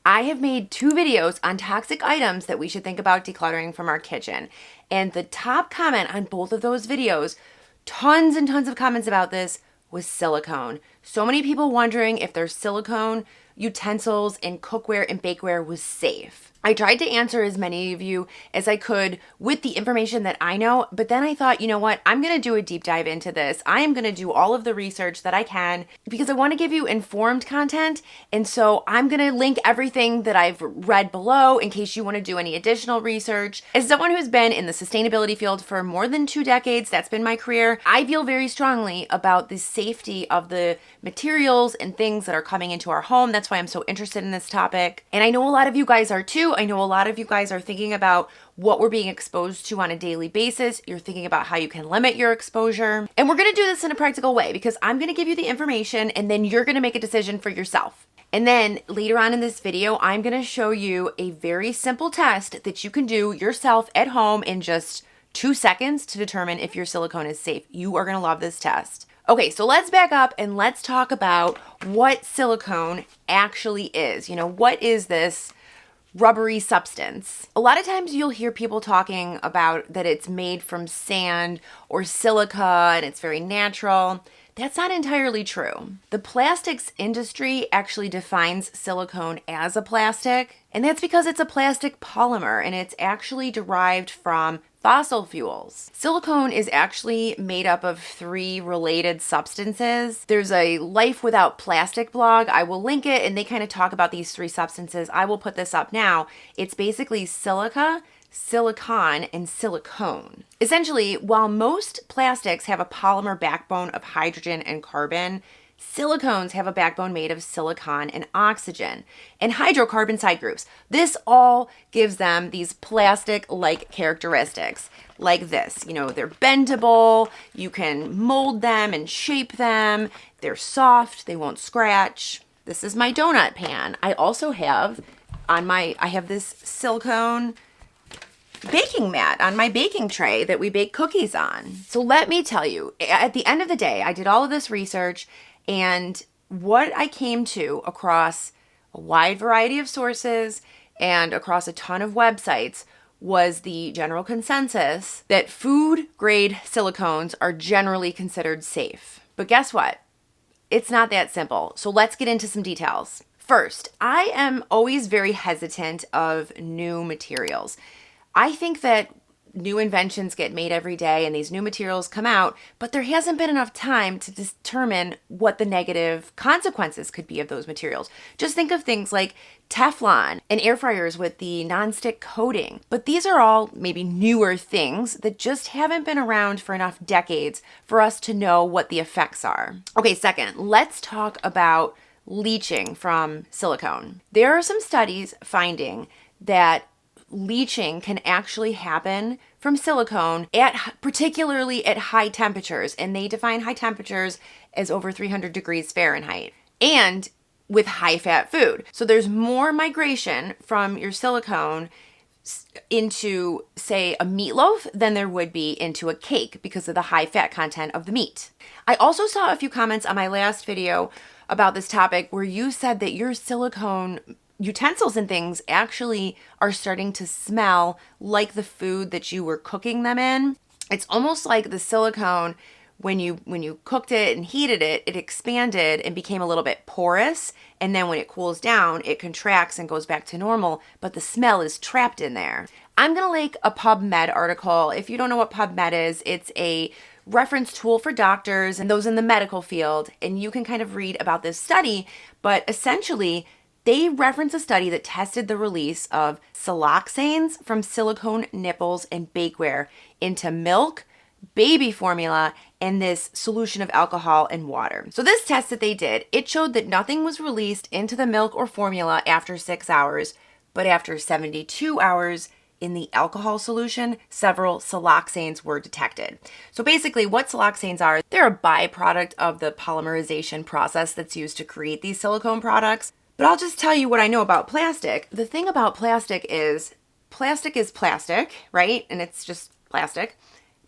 I have made 2 videos on toxic items that we should think about decluttering from our kitchen. And the top comment on both of those videos, tons and tons of comments about this, was silicone. So many people wondering if their silicone utensils in cookware and bakeware was safe. I tried to answer as many of you as I could with the information that I know, but then I thought, you know what? I'm going to do a deep dive into this. I am going to do all of the research that I can because I want to give you informed content. And so I'm going to link everything that I've read below in case you want to do any additional research. As someone who's been in the sustainability field for more than 2 decades, that's been my career, I feel very strongly about the safety of the materials and things that are coming into our home. That's why I'm so interested in this topic. And I know a lot of you guys are too. I know a lot of you guys are thinking about what we're being exposed to on a daily basis. You're thinking about how you can limit your exposure. And we're going to do this in a practical way because I'm going to give you the information and then you're going to make a decision for yourself. And then later on in this video, I'm going to show you a very simple test that you can do yourself at home in just 2 seconds to determine if your silicone is safe. You are going to love this test. Okay, so let's back up and let's talk about what silicone actually is. What is this rubbery substance? A lot of times you'll hear people talking about that it's made from sand or silica and it's very natural. That's not entirely true. The plastics industry actually defines silicone as a plastic, and that's because it's a plastic polymer and it's actually derived from fossil fuels. Silicone is actually made up of 3 related substances. There's a Life Without Plastic blog. I will link it and they kind of talk about these 3 substances. I will put this up now. It's basically silica, silicon, and silicone. Essentially, while most plastics have a polymer backbone of hydrogen and carbon, silicones have a backbone made of silicon and oxygen and hydrocarbon side groups. This all gives them these plastic-like characteristics like this. They're bendable, you can mold them and shape them, they're soft, they won't scratch. This is my donut pan. I also have I have this silicone baking mat on my baking tray that we bake cookies on. So let me tell you, at the end of the day, I did all of this research and what I came to across a wide variety of sources and across a ton of websites was the general consensus that food grade silicones are generally considered safe. But guess what? It's not that simple. So let's get into some details. First, I am always very hesitant of new materials. I think that new inventions get made every day and these new materials come out, but there hasn't been enough time to determine what the negative consequences could be of those materials. Just think of things like Teflon and air fryers with the nonstick coating. But these are all maybe newer things that just haven't been around for enough decades for us to know what the effects are. Okay, second, let's talk about leaching from silicone. There are some studies finding that leaching can actually happen from silicone particularly at high temperatures, and they define high temperatures as over 300 degrees Fahrenheit and with high fat food. So there's more migration from your silicone into, say, a meatloaf than there would be into a cake because of the high fat content of the meat. I also saw a few comments on my last video about this topic where you said that your silicone utensils and things actually are starting to smell like the food that you were cooking them in. It's almost like the silicone, when you cooked it and heated it, it expanded and became a little bit porous. And then when it cools down, it contracts and goes back to normal, but the smell is trapped in there. I'm going to link a PubMed article. If you don't know what PubMed is, it's a reference tool for doctors and those in the medical field. And you can kind of read about this study, but essentially, they reference a study that tested the release of siloxanes from silicone nipples and bakeware into milk, baby formula, and this solution of alcohol and water. So this test that they did, it showed that nothing was released into the milk or formula after 6 hours, but after 72 hours in the alcohol solution, several siloxanes were detected. So basically what siloxanes are, they're a byproduct of the polymerization process that's used to create these silicone products. But I'll just tell you what I know about plastic. The thing about plastic is plastic, right? And it's just plastic.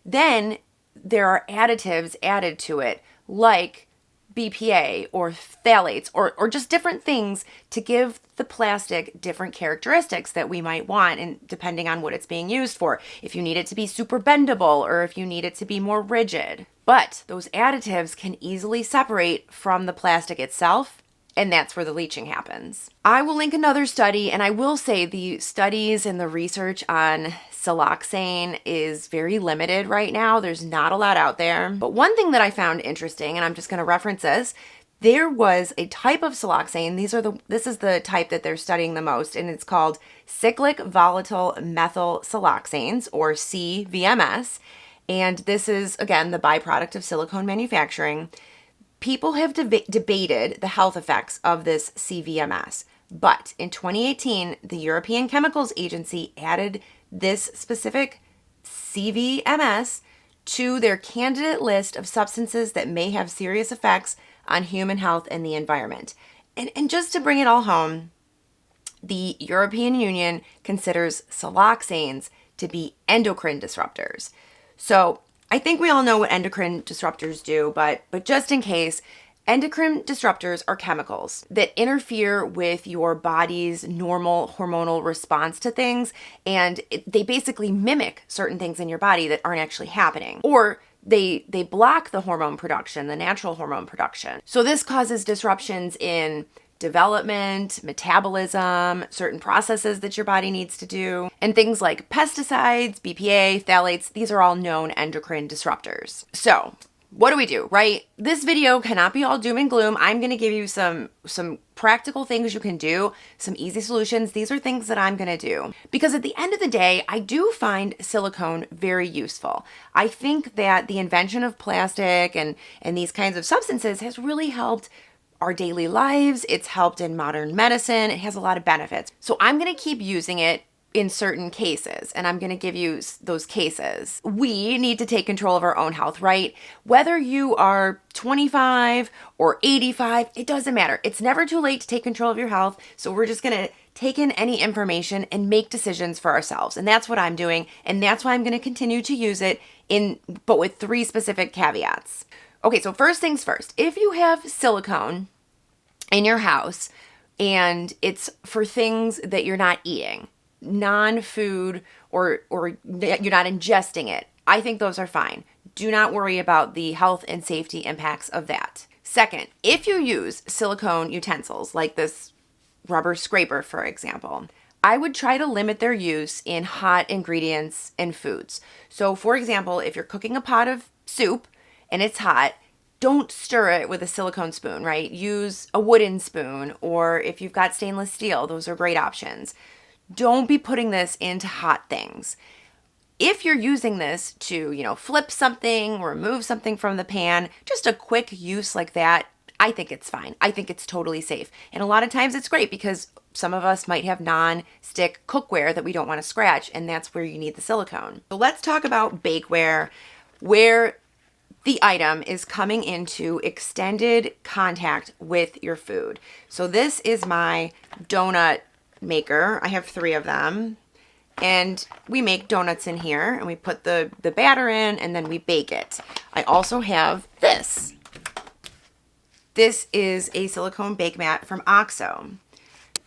Then there are additives added to it, like BPA or phthalates or just different things to give the plastic different characteristics that we might want, and depending on what it's being used for. If you need it to be super bendable or if you need it to be more rigid. But those additives can easily separate from the plastic itself, and that's where the leaching happens. I will link another study, and I will say the studies and the research on siloxane is very limited right now. There's not a lot out there. But one thing that I found interesting, and I'm just going to reference this, there was a type of siloxane. This is the type that they're studying the most, and it's called cyclic volatile methyl siloxanes, or CVMS. And this is, again, the byproduct of silicone manufacturing. People have debated the health effects of this CVMS, but in 2018, the European Chemicals Agency added this specific CVMS to their candidate list of substances that may have serious effects on human health and the environment. And just to bring it all home, the European Union considers siloxanes to be endocrine disruptors. So I think we all know what endocrine disruptors do, but just in case, endocrine disruptors are chemicals that interfere with your body's normal hormonal response to things, and they basically mimic certain things in your body that aren't actually happening, or they block the hormone production, the natural hormone production. So this causes disruptions in development, metabolism, certain processes that your body needs to do, and things like pesticides, BPA, phthalates, these are all known endocrine disruptors. So what do, right? This video cannot be all doom and gloom. I'm going to give you some practical things you can do, some easy solutions. These are things that I'm going to do. Because at the end of the day, I do find silicone very useful. I think that the invention of plastic and these kinds of substances has really helped our daily lives. It's helped in modern medicine. It has a lot of benefits. So I'm going to keep using it in certain cases, and I'm going to give you those cases. We need to take control of our own health, right? Whether you are 25 or 85, it doesn't matter. It's never too late to take control of your health. So we're just going to take in any information and make decisions for ourselves. And that's what I'm doing. And that's why I'm going to continue to use it but with 3 specific caveats. Okay, so first things first, if you have silicone in your house and it's for things that you're not eating, non-food, or you're not ingesting it, I think those are fine. Do not worry about the health and safety impacts of that. Second, if you use silicone utensils like this rubber scraper, for example, I would try to limit their use in hot ingredients and foods. So for example, if you're cooking a pot of soup and it's hot, don't stir it with a silicone spoon, right? Use a wooden spoon, or if you've got stainless steel, those are great options. Don't be putting this into hot things. If you're using this to, flip something, remove something from the pan, just a quick use like that, I think it's fine. I think it's totally safe. And a lot of times it's great because some of us might have non-stick cookware that we don't want to scratch, and that's where you need the silicone. So let's talk about bakeware, where the item is coming into extended contact with your food. So this is my donut maker. I have 3 of them, and we make donuts in here, and we put the batter in, and then we bake it. I also have this. This is a silicone bake mat from OXO.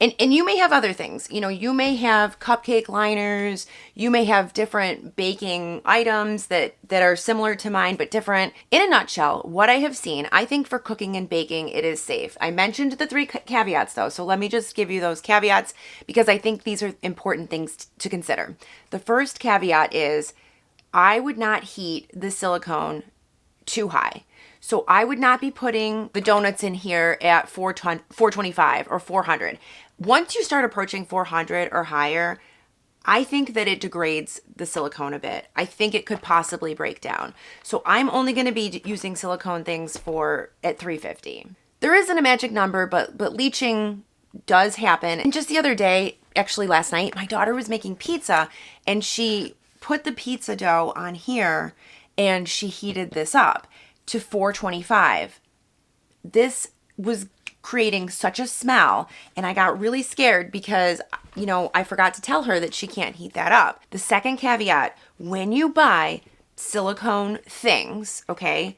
And you may have other things. You may have cupcake liners. You may have different baking items that are similar to mine, but different. In a nutshell, what I have seen, I think for cooking and baking, it is safe. I mentioned the 3 caveats though, so let me just give you those caveats because I think these are important things to consider. The first caveat is I would not heat the silicone too high. So I would not be putting the donuts in here at 425 or 400. Once you start approaching 400 or higher, I think that it degrades the silicone a bit. I think it could possibly break down. So I'm only going to be using silicone things at 350. There isn't a magic number, but leaching does happen. And just the other day, actually last night, my daughter was making pizza and she put the pizza dough on here and she heated this up to 425. This was creating such a smell, and I got really scared because, I forgot to tell her that she can't heat that up. The second caveat, when you buy silicone things, okay,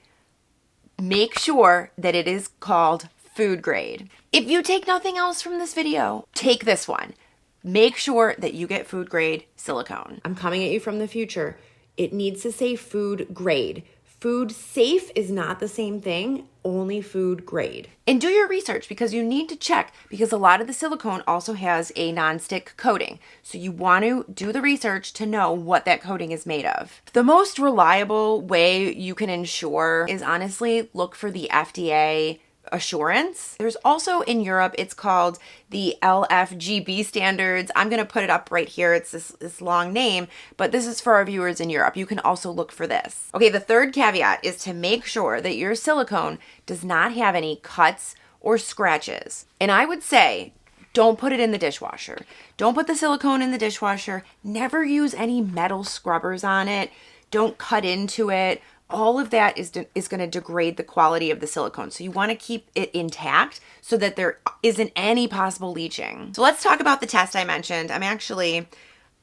make sure that it is called food grade. If you take nothing else from this video, take this one. Make sure that you get food grade silicone. I'm coming at you from the future. It needs to say food grade. Food safe is not the same thing, only food grade. And do your research because you need to check because a lot of the silicone also has a nonstick coating. So you want to do the research to know what that coating is made of. The most reliable way you can ensure is honestly look for the FDA assurance. There's also in Europe, it's called the LFGB standards. I'm going to put it up right here. It's this long name, but this is for our viewers in Europe. You can also look for this. Okay, the third caveat is to make sure that your silicone does not have any cuts or scratches. And I would say, don't put it in the dishwasher. Don't put the silicone in the dishwasher. Never use any metal scrubbers on it. Don't cut into it. All of that is going to degrade the quality of the silicone. So you want to keep it intact so that there isn't any possible leaching. So let's talk about the test I mentioned. I'm actually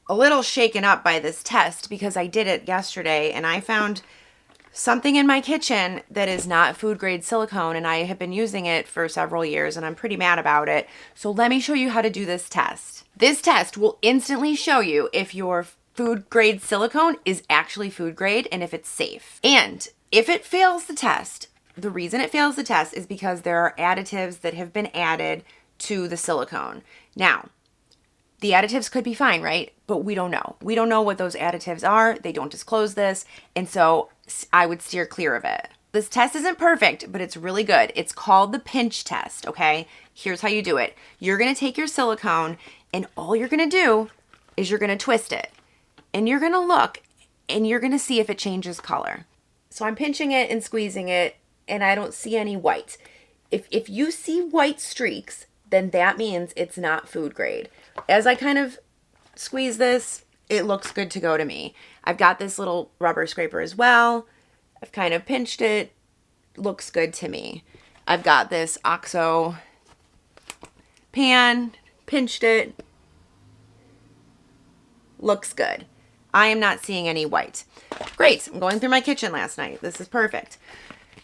a little shaken up by this test because I did it yesterday and I found something in my kitchen that is not food grade silicone and I have been using it for several years and I'm pretty mad about it. So let me show you how to do this test. This test will instantly show you if your food grade silicone is actually food grade and if it's safe. And if it fails the test, the reason it fails the test is because there are additives that have been added to the silicone. Now, the additives could be fine, right? But we don't know. We don't know what those additives are. They don't disclose this. And so I would steer clear of it. This test isn't perfect, but it's really good. It's called the pinch test, okay? Here's how you do it. You're gonna take your silicone and all you're gonna do is you're gonna twist it. And you're gonna look and you're gonna see if it changes color. So I'm pinching it and squeezing it and I don't see any white. If you see white streaks, then that means it's not food grade. As I kind of squeeze this, it looks good to go to me. I've got this little rubber scraper as well. I've kind of pinched it, looks good to me. I've got this OXO pan, pinched it, looks good. I am not seeing any white. Great, I'm going through my kitchen last night. This is perfect.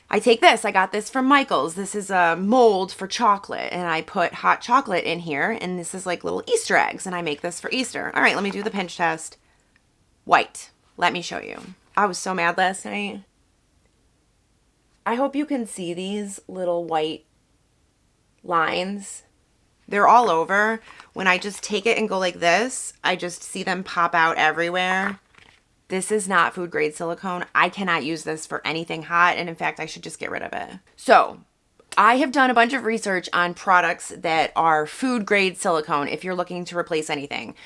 I take this, I got this from Michael's. This is a mold for chocolate and I put hot chocolate in here and this is like little Easter eggs and I make this for Easter. All right, let me do the pinch test. White, let me show you. I was so mad last night. I hope you can see these little white lines. They're all over. When I just take it and go like this, I just see them pop out everywhere. This is not food grade silicone. I cannot use this for anything hot. And in fact, I should just get rid of it. So I have done a bunch of research on products that are food grade silicone if you're looking to replace anything.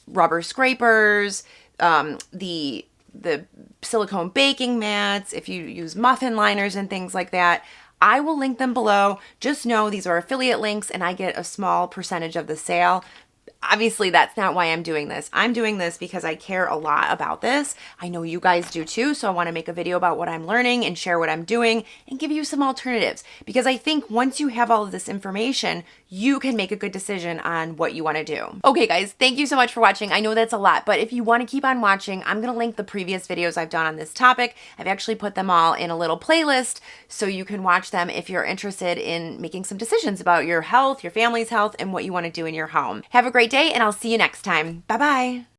Rubber scrapers, the silicone baking mats, if you use muffin liners and things like that. I will link them below. Just know these are affiliate links and I get a small percentage of the sale. Obviously, that's not why I'm doing this. I'm doing this because I care a lot about this. I know you guys do too, so I want to make a video about what I'm learning and share what I'm doing and give you some alternatives because I think once you have all of this information, you can make a good decision on what you want to do. Okay, guys, thank you so much for watching. I know that's a lot, but if you want to keep on watching, I'm going to link the previous videos I've done on this topic. I've actually put them all in a little playlist so you can watch them if you're interested in making some decisions about your health, your family's health, and what you want to do in your home. Have a great day, and I'll see you next time. Bye-bye.